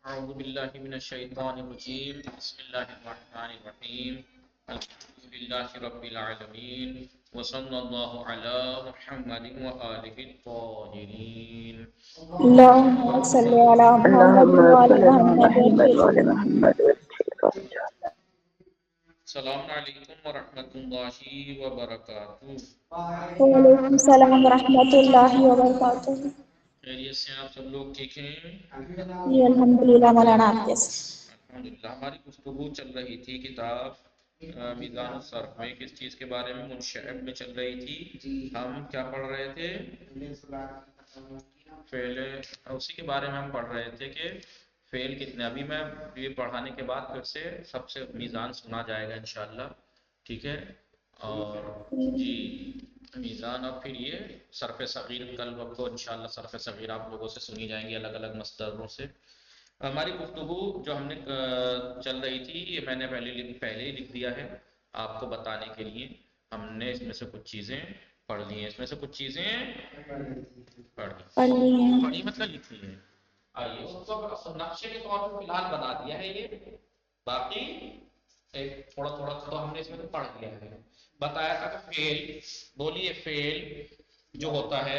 अऊज़ु बिल्लाहि मिनश शैतानिर रजीम बिस्मिल्लाहिर रहमानिर रहीम अल्हम्दुलिल्लाहि रब्बिल आलमीन व सल्लल्लाहु अला मुहम्मदिन व आलिहि त्ताहिरीन। अल्लाहुम्मा सल्लि अला मुहम्मद व आलि मुहम्मद। अस्सलामु अलैकुम व रहमतुल्लाहि व बरकातुहू। वालेकुम सलाम व रहमतुल्लाहि व बरकातुहू। खैरियत से आप सब लोग ठीक हैं? जी अल्हम्दुलिल्लाह मौलाना, आप कैसे? अल्हम्दुलिल्लाह। हमारी गुफ्तगू चल रही थी किताब मीज़ान सर्फ में, किस चीज़ के बारे में? मुनशअब में चल रही थी। हम क्या पढ़ रहे थे? फेल। उसी के बारे में हम पढ़ रहे थे कि फेल कितने। अभी मैं ये पढ़ाने के बाद फिर से सबसे मीज़ान सुना जाएगा इंशाअल्लाह, ठीक है? और जी मीज़ान, और फिर ये सरफ़ सग़ीर कल को इंशाअल्लाह सरफ़ सग़ीर आप लोगों से सुनी जाएंगी अलग अलग मसदरों से। हमारी गुफ्तगू जो हमने चल रही थी, ये मैंने पहले ही लिख दिया है आपको बताने के लिए। हमने इसमें से कुछ चीज़ें पढ़ ली हैं, इसमें से कुछ चीज़ें पढ़ी मतलब लिखी है। आइए उसको नक्शे के तौर पर फिलहाल बना दिया है ये, बाकी एक थोड़ा थोड़ा तो हमने इसमें तो पढ़ लिया है। बताया था कि फेल, बोलिए फेल जो होता है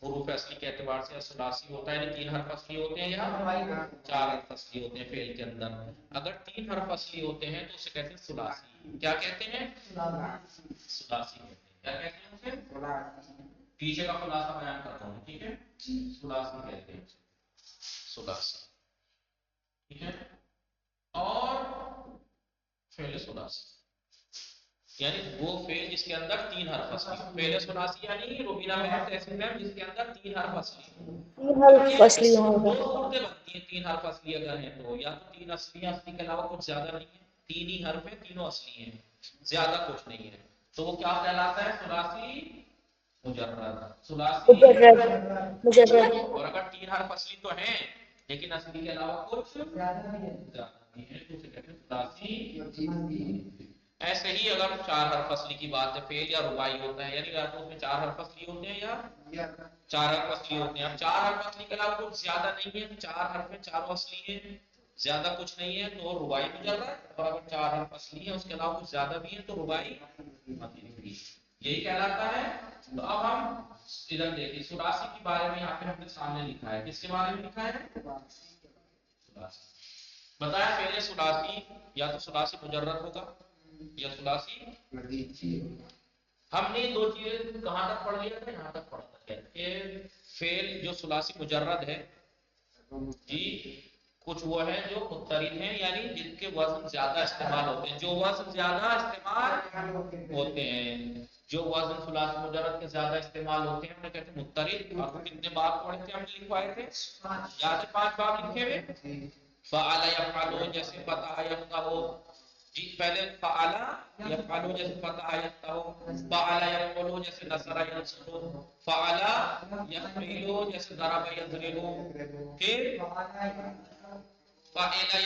हुरूफ असली के एतबार से असलासी होता है, यानी 3 हर्फ असली होते हैं या 4 हर्फ असली होते हैं फेल के अंदर। अगर 3 हर्फ असली होते हैं तो उसे कहते हैं सुलासी। क्या कहते हैं? सुलासी कहते हैं। क्या कहते हैं उसे? पीछे का खुलासा बयान करता हूँ, ठीक है? सुलासी कहते हैं, सुलासी, ठीक है? और फेल सुलासी यानी वो फेल जिसके अंदर 3 हर्फ असली हो। फेल सुलासी यानी रुबीना मैम तहसीन मैम जिसके अंदर 3 हर्फ असली हो। फसली होगा। 2 सूरतें बनती हैं 3 हर्फ असली अगर हैं तो, या तो 3 असली हैं, असली के अलावा कुछ ज्यादा नहीं है, 3 ही हर्फ है, तीनों असली हैं, ज्यादा कुछ नहीं है, तो वो क्या कहलाता है? सुलासी मुजर्रद। सुलासी मुजर्रद। और अगर 3 हर्फ असली तो हैं लेकिन असली के अलावा कुछ ज्यादा नहीं है तो उसे कहते हैं सुलासी। ऐसे ही अगर 4 हर्फ असली की बात है, फेल या रुबाई होता है, यानी या तो उसमें 4 हर्फ असली होते हैं या 4 हर्फ असली होते हैं। अब 4 हर्फ असली के अलावा कुछ ज्यादा नहीं है, 4 हर्फ में चारों असली हैं, ज्यादा कुछ नहीं है तो रुबाई मुजर्रद। और अगर 4 हर्फ असली है उसके अलावा कुछ ज्यादा भी है तो रुबाई मजीदी, यही कहलाता है। तो अब हम इधर देखिए, सुलासी के बारे में यहाँ पे हमने सामने लिखा है। किसके बारे में लिखा है? सुलासी। बताया पहले सुलासी या तो सुलासी मुजर्रद होगा या सुलासी। हमने 2 चीजें कहां तक पढ़ लिया था? यहाँ तक पढ़ा था कि फेल जो सुलासी मुजर्रद है जी, कुछ वो है जो मुत्तरिद हैं, यानी जिनके वजन ज्यादा इस्तेमाल होते हैं, जो वजन ज्यादा इस्तेमाल होते हैं, जो वजन सुलासी मुजर्रद के ज्यादा इस्तेमाल होते हैं उन्हें कहते हैं मुत्तरिद। आपको कितने बाब पढ़े थे? हमने लिखवाए थे याद है? 5 बाब लिखे हुए। फ़अला यफ़अलु जैसे फतह यफ़तहु जी, पहले फ़अला यफ़अलु जैसे फतह यफ़तहु, फ़अला यफ़अलु जैसे नसरा यनसुरु, फ़अला यफ़इलु जैसे ज़रबा यज़रिबु, फिर फ़अला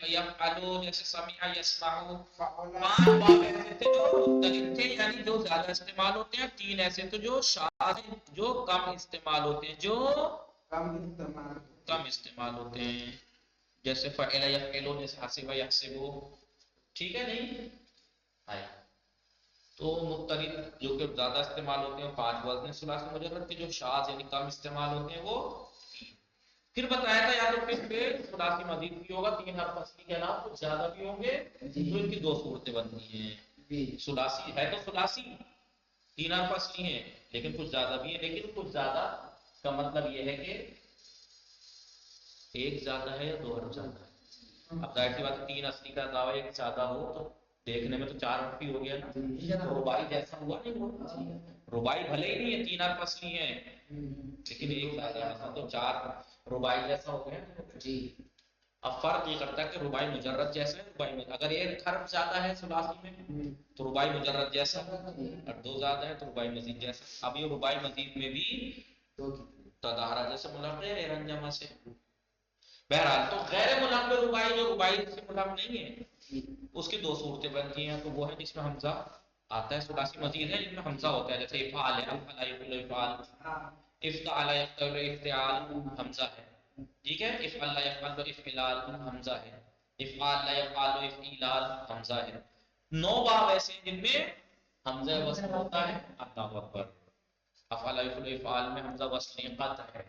यफ़अलु जैसे समिअ यस्मअु। 5 बाब ऐसे थे जो मुख्तलिफ थे, यानी जो ज्यादा इस्तेमाल होते हैं। 3 ऐसे थे जो शाज़, जो कम इस्तेमाल होते हैं, जो कम इस्तेमाल होते हैं, जैसे फ़अला यफ़इलु जैसे हसिबा यहसिबु, ठीक है? नहीं आया तो मुख्तलिफ जो कि ज्यादा इस्तेमाल होते हैं 5 वज़न सुलासी मुजर्रद के, जो शाज़ यानी कम इस्तेमाल होते हैं वो 3। फिर बताया था या तो फिर सुलासी मजीद भी होगा, 3 हर्फ असली के अलावा कुछ ज्यादा भी होंगे, तो इनकी 2 सूरतें बनती हैं। सुलासी है तो सुलासी 3 हर्फ असली हैं लेकिन कुछ ज्यादा भी है, लेकिन कुछ ज्यादा का मतलब ये है कि एक ज्यादा है या 2 हर्फ ज्यादा है। अब जाहिर सी बात है 3 असली का अलावा एक ज्यादा हो तो देखने में तो 4 हर्फ ही हो गया ना, तो रुबाई जैसा हुआ नहीं हुआ? रुबाई भले ही नहीं है 3 हर्फ असली है लेकिन एक ज्यादा है तो 4 रुबाई जैसा हो गया जी। अब फर्क ये करता है कि रुबाई मुजर्रद जैसा है, रुबाई अगर एक हर्फ ज्यादा है सुलासी में तो रुबाई मुजर्रद जैसा, और 2 ज्यादा है तो रुबाई मजीद जैसा। अब ये रुबाई मजीद में भी तदाहरा जैसे मुलाक़े है रंजमा से। बहरहाल तो गैर मुलाक़े रुबाई, जो रुबाई से मुलाक़ नहीं है, उसकी 2 सूरतें बनती हैं। तो वो है जिसमें हमजा आता है, सुलासी मजीद है जिसमें हमजा होता है, जैसे इफ़ाल है, अफ़अला यफ़अलु इफ़ाल, इफ़्तअला यफ़्तअलु इफ़्तिआल, हमजा है। ठीक है। इफ़अल ला यफ़अल इफ़इलाल हमजा है, इफ़आल ला यफ़आल इफ़इलाल हमजा है। 9 बाब ऐसे हैं जिनमें हमजा वस्ल होता है। अल्लाहु अकबर। अफ़अल यफ़अल इफ़आल में हमजा वस्ल नहीं आता है,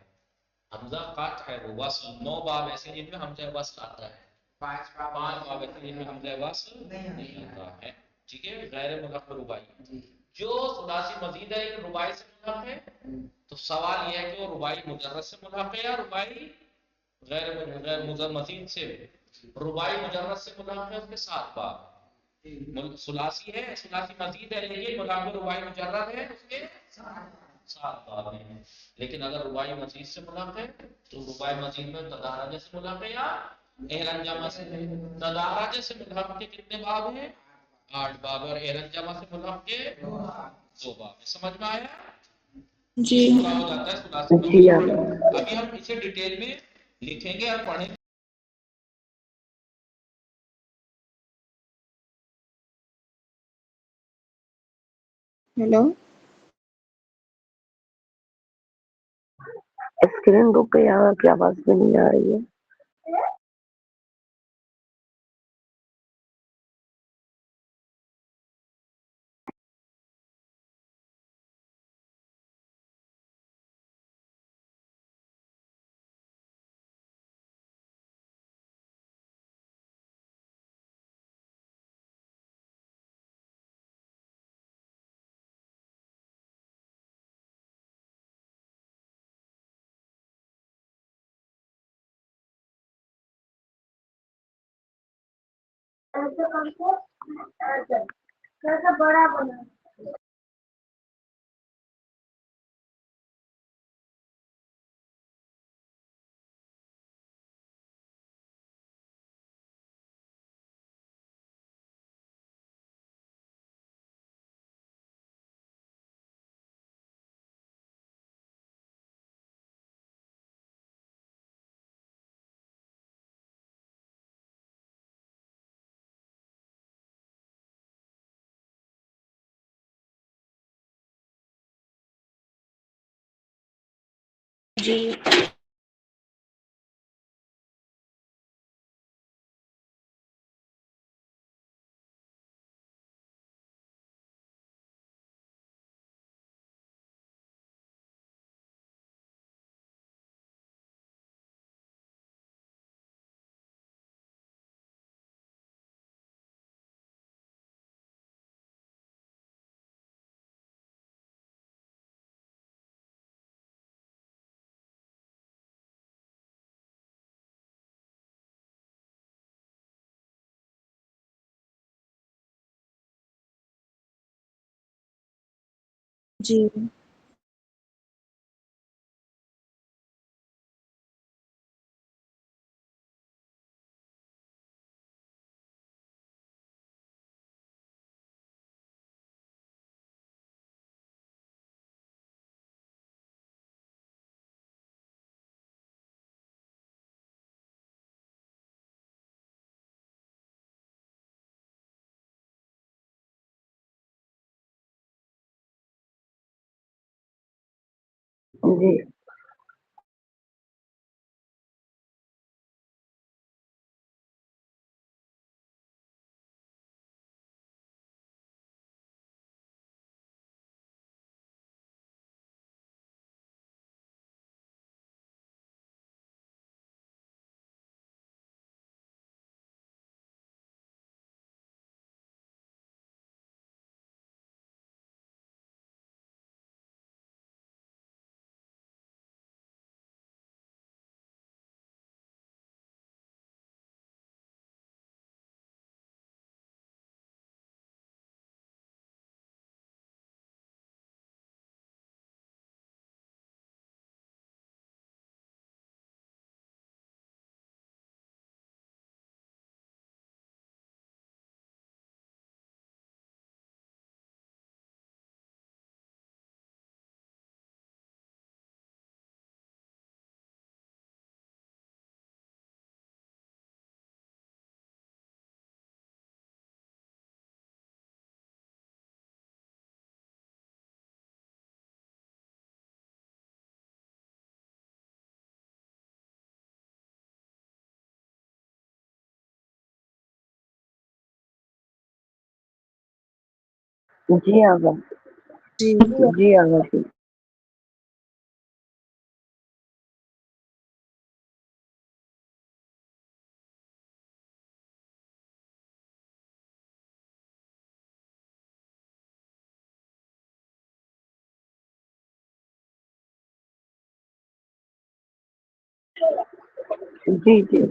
हमजा काट है, वो वस्ल। 9 बाब ऐसे हैं जिनमें हमजा वस्ल आता है, 5 बाब ऐसे जिनमें हमजा वस्ल नहीं आता है। ठीक है। गैर मुल्हक रुबाई, जो सुदासी मजीद है एक रुबाई से मुल्हक है, तो सवाल यह है कि वो रुबाई मुजर्रद से मुल्हक है या रुबाई गैर मुजर मजीद से। रुबाई मुजर्रद से मुल्हक है, उसके 7 बाब। सुलासी है, सुलासी मजीद है, लेकिन मुल्हक रुबाई मुजर्रद है, उसके 7 बाब हैं। लेकिन अगर रुबाई मजीद से मुल्हक है तो रुबाई मजीद में तदारज से मुल्हक है या एहरन जमा से। तदारज से मुल्हक के कितने बाब हैं? 8 बाब। और एहरन जमा से मुल्हक के 2 बाब। समझ में आया? जी। ये पूरा हो जाता है सुलासी जी मजीद। अभी हम इसे डिटेल में लिखेंगे और पढ़ेंगे। हेलो। स्क्रीन रुक गई, यहाँ की आवाज भी नहीं आ रही है। जी। जी। जी। जी आगा। जी जी आगा जी। जी जी।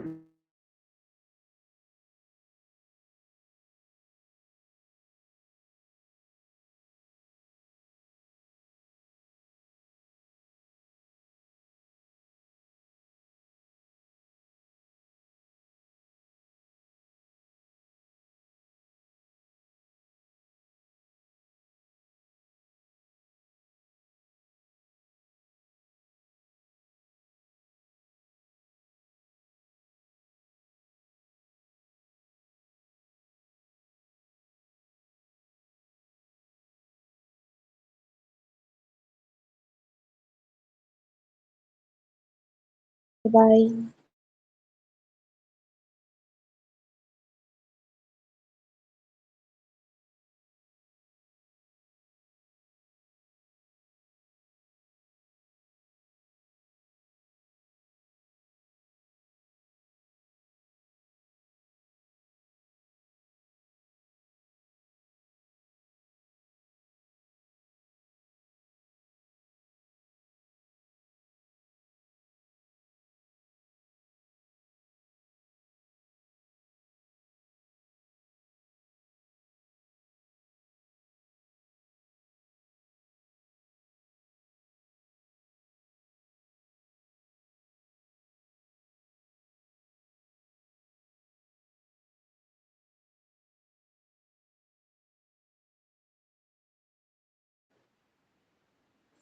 बाय।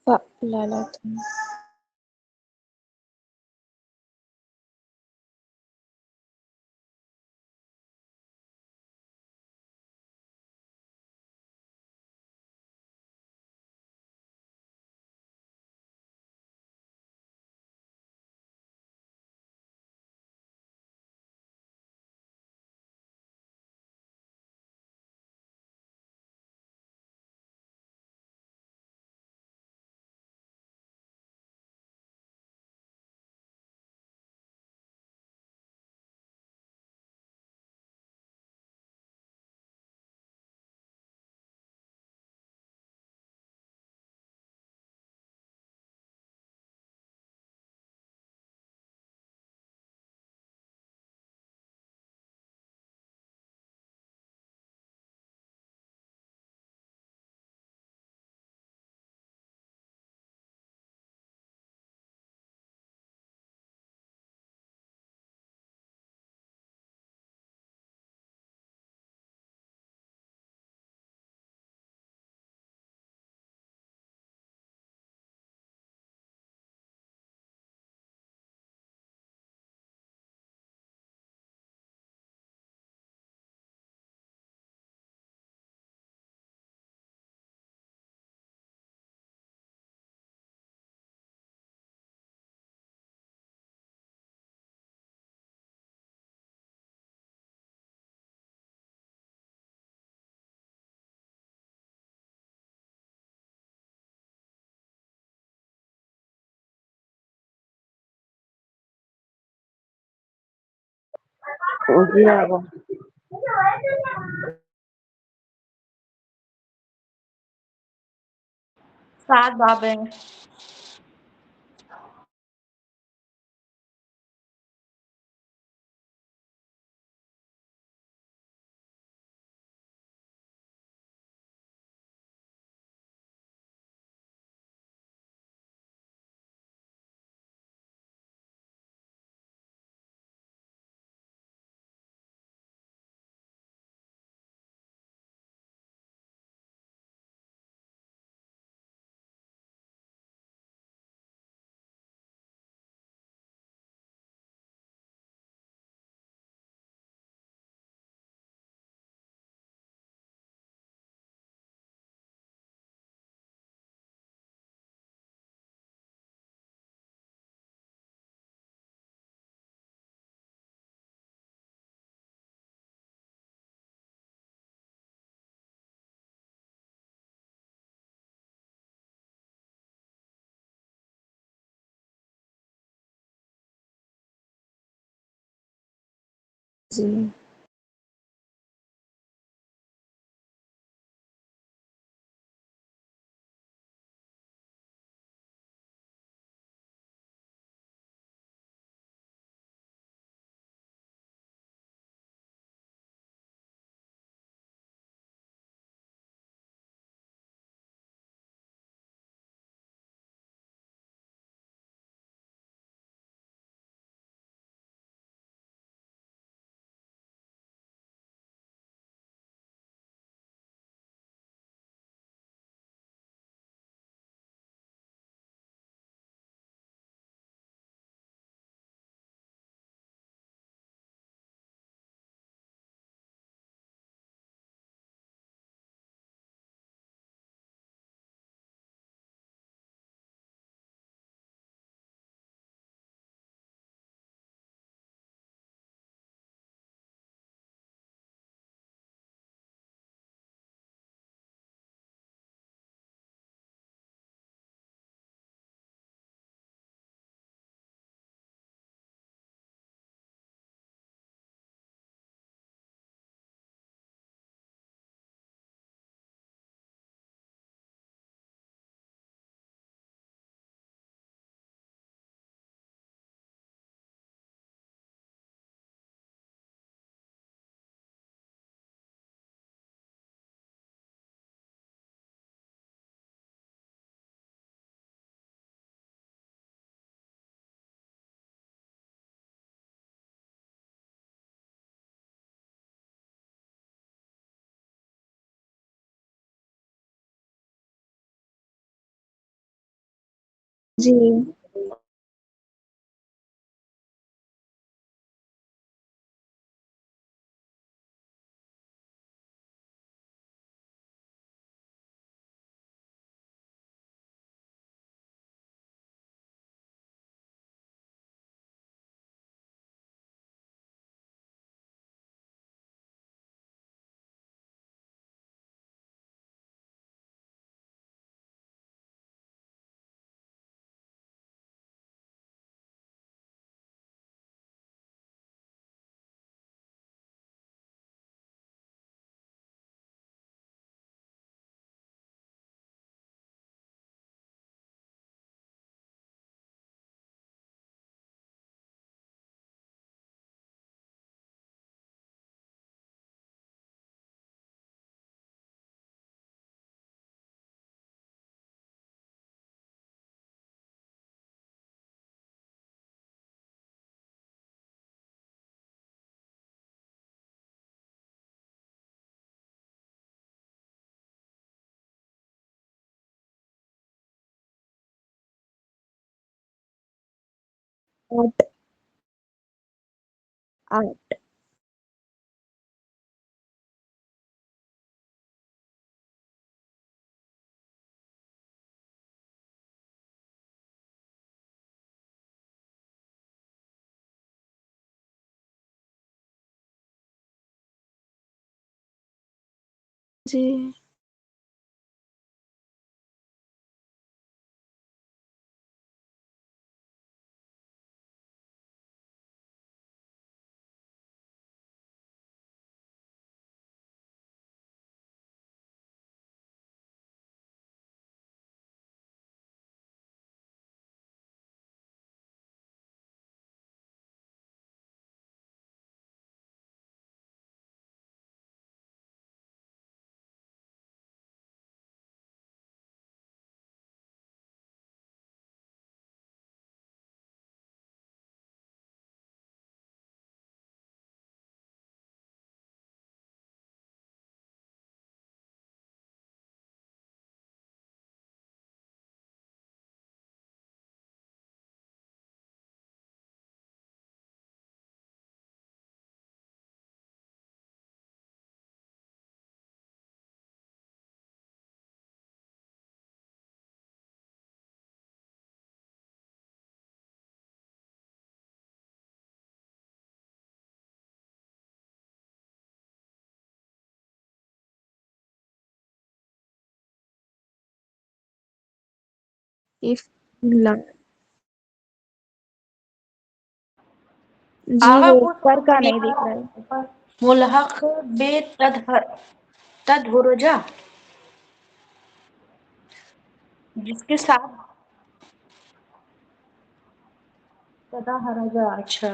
फअलतुम। जी आगा। 7 बाब हैं। जी जी आर्ट आर्ट जी if जी आगा वो कुछ ऊपर का नहीं दिख रहा है। मुल्हक बे तदहुरजा, जिसके साथ तदहरजा। अच्छा,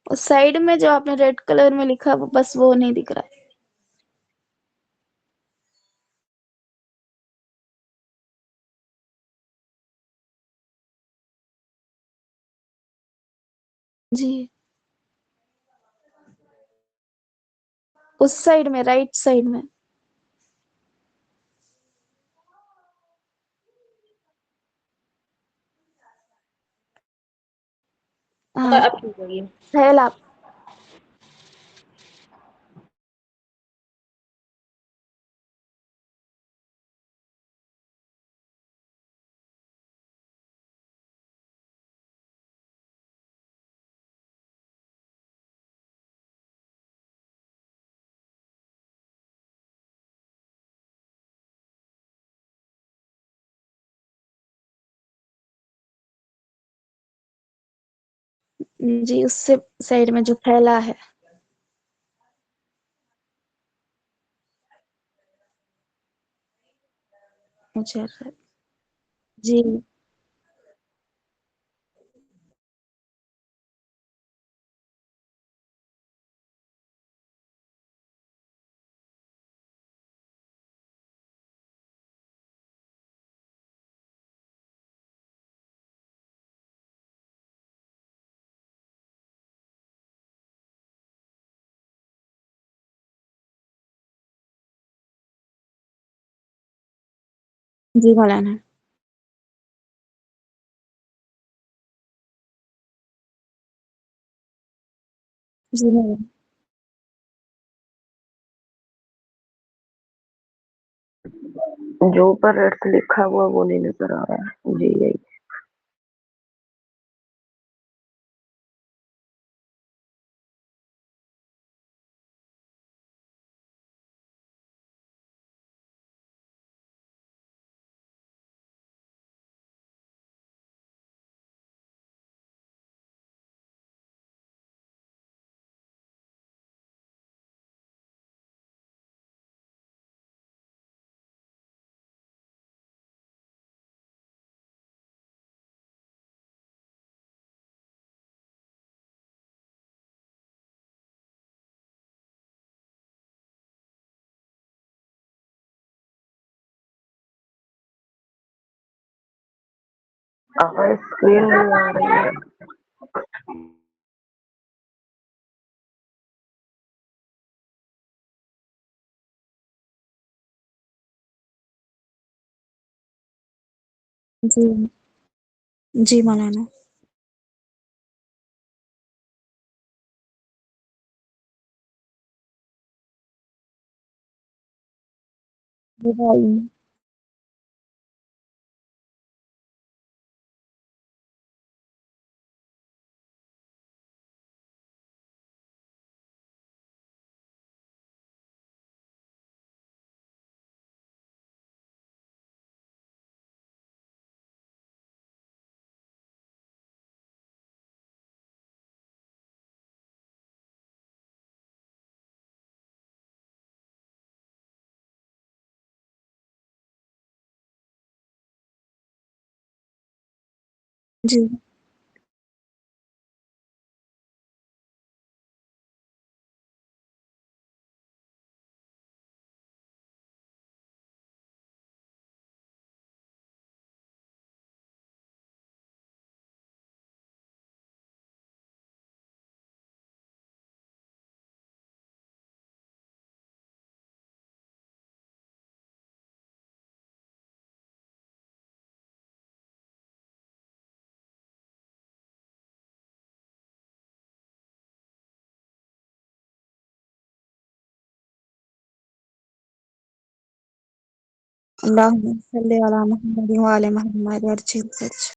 उस साइड में जो आपने रेड कलर में लिखा वो बस वो नहीं दिख रहा है। जी उस साइड में, राइट साइड में। हाँ अब ठीक है ये। फैला। जी उससे साइड में जो फैला है। मुजर्रद। जी जी मौलाना। जी मौलाना। जो ऊपर रेड से लिखा हुआ वो नहीं नजर आ रहा है। जी यही। आवाज स्क्रीन में आ रही है। जी जी मौलाना। विदाई। जी अल्लाहुम्मा सल्ली अला मुहम्मद व आले मुहम्मद हर चीज सच।